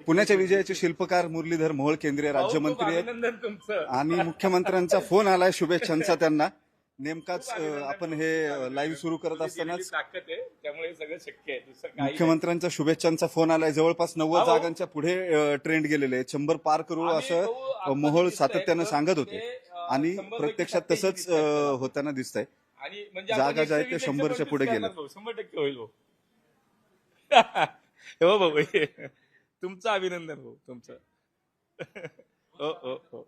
पुण्याच्या विजयाचे शिल्पकार मुरलीधर मोहोळ केंद्रीय राज्यमंत्री आहेत अभिनंदन तुमचं. आणि मुख्यमंत्र्यांचा फोन आलाय शुभेच्छांचा त्यांना. नेमकाच आपण हे लाईव्ह सुरू करत असतानाच ताकद आहे, त्यामुळे हे सगळं शक्य आहे. दुसरं काही नाही. मुख्यमंत्र्यांचा शुभेच्छांचा फोन आलाय. जवळपास 90 हो. जागांच्या पुढे ट्रेंड गेलेले आहेत. 100 पार करू आम्ही असं भाऊ, आपलं मोहोळ दिसतंय, सातत्यानं पण सांगत होते ते, आणि 100 प्रत्यक्षात पैकी तसंच 87 दिसतंय. होताना दिसतंय. आणि म्हणजे जागा आपण ज्या आहेत ते 120 100च्या पुढे करणार गेल्या. भाऊ, 100% होईल भाऊ. हो भाऊ, तुमचं अभिनंदन भाऊ, तुमचं. हो हो हो.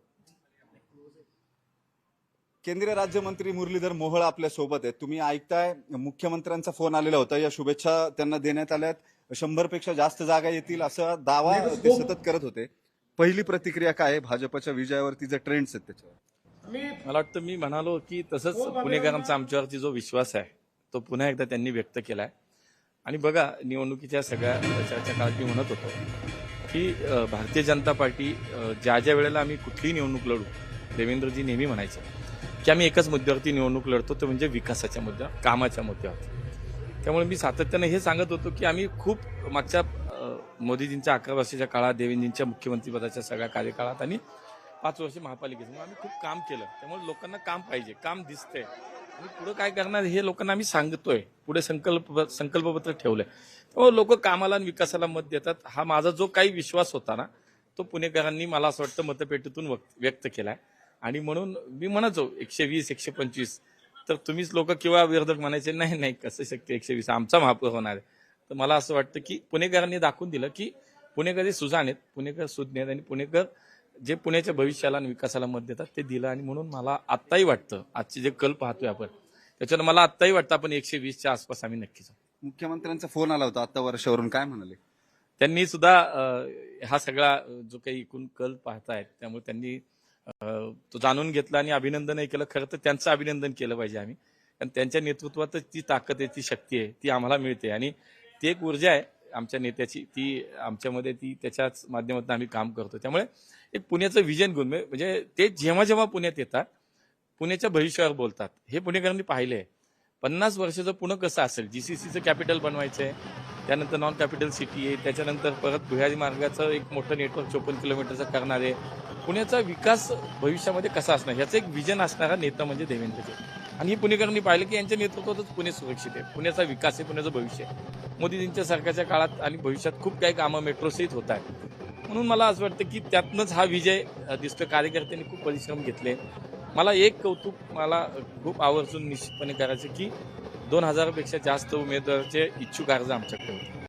केंद्रीय राज्यमंत्री मुरलीधर मोहोळ आपल्या सोबत आहेत. तुम्ही ऐकताय, मुख्यमंत्र्यांचा फोन आलेला होता. या शुभेच्छा त्यांना देण्यात आल्यात. 100 पेक्षा जास्त जागा येतील असा दावा ते सतत करत होते. पहिली प्रतिक्रिया काय आहे भाजपच्या विजयावरती जे ट्रेंड्स आहेत त्याच्यावर? मला वाटतं मी म्हणालो की तसंच पुणेकरांचा आमच्यावरती जो विश्वास आहे तो पुन्हा एकदा त्यांनी व्यक्त केलाय. आणि बघा, निवडणुकीच्या सगळ्या प्रचाराच्या काळात मी म्हणत होतो की भारतीय जनता पार्टी ज्या ज्या वेळेला आम्ही कुठलीही निवडणूक लढू, देवेंद्रजी नेहमी म्हणायचे की आम्ही एकच मुद्द्यावरती निवडणूक लढतो, तो म्हणजे विकासाच्या मुद्द्यावर, कामाच्या मुद्द्यावर. त्यामुळे मी सातत्याने हे सांगत होतो की आम्ही खूप मागच्या मोदीजींच्या 11 वर्षाच्या काळात, देवेंद्रजींच्या मुख्यमंत्रीपदाच्या सगळ्या कार्यकाळात आणि 5 वर्ष महापालिकेत आम्ही खूप काम केलं. त्यामुळे लोकांना काम पाहिजे, काम दिसतंय आणि पुढे काय करणार हे लोकांना आम्ही सांगतोय. पुढे संकल्पपत्र ठेवलंय. त्यामुळे लोक कामाला आणि विकासाला मत देतात. हा माझा जो काही विश्वास होता ना, तो पुणेकरांनी मला असं वाटतं मतपेटीतून व्यक्त केलाय. आणि म्हणून मी म्हणायचो 120, 125, तर तुम्हीच लोक किंवा विरोधक म्हणायचे नाही नाही कसं शक्य 120 आमचा महापौर होणार आहे. तर मला असं वाटतं की पुणेकरांनी दाखवून दिलं की पुणेकर हे सुजाण आहेत, पुणेकर सुज्ञ आहेत आणि पुणेकर जे पुण्याच्या भविष्याला आणि विकासाला मत देतात ते दिलं. आणि म्हणून मला आत्ताही वाटतं, आजचे जे कल पाहतोय आपण त्याच्यानं मला आत्ताही वाटतं आपण 120च्या आसपास आम्ही नक्कीच. मुख्यमंत्र्यांचा फोन आला होता आता वर्षावरून, काय म्हणाले? त्यांनी सुद्धा हा सगळा जो काही एकूण कल पाहतायत त्यामुळे त्यांनी तो जाणून घेतला आणि अभिनंदनही केलं. खरं तर त्यांचं अभिनंदन केलं पाहिजे आम्ही, कारण त्यांच्या नेतृत्वातच ती ताकद आहे, ती शक्ती आहे, ती आम्हाला मिळते. आणि ती एक ऊर्जा आहे आमच्या नेत्याची, ती आमच्यामध्ये, ती त्याच्याच माध्यमातून आम्ही काम करतो. त्यामुळे एक पुण्याचं विजन घेऊन म्हणजे ते जेव्हा जेव्हा पुण्यात येतात पुण्याच्या भविष्यावर बोलतात. हे पुणेकरांनी पाहिले आहे. 50 वर्षाचं पुणे कसं असेल, जीसीसीचं कॅपिटल बनवायचं आहे, त्यानंतर नॉन कॅपिटल सिटी आहे, त्याच्यानंतर परत भुयारी मार्गाचं एक मोठं नेटवर्क 54 किलोमीटरचं करणार आहे. पुण्याचा विकास भविष्यामध्ये कसा असणार ह्याचं एक विजन असणारा नेता म्हणजे देवेंद्रजी. आणि हे पुणेकरांनी पाहिलं की यांच्या नेतृत्वातच पुणे सुरक्षित आहे, पुण्याचा विकास आहे, पुण्याचं भविष्य आहे. मोदीजींच्या सरकारच्या काळात आणि भविष्यात खूप काही कामं मेट्रोसहित होत आहेत. म्हणून मला असं वाटतं की त्यातनंच हा विजय दिसतो. कार्यकर्त्यांनी खूप परिश्रम घेतले. मला एक कौतुक मला खूप आवर्जून निश्चितपणे करायचं की 2000 पेक्षा जास्त उमेदवाराचे इच्छुक अर्ज आमच्याकडे होते.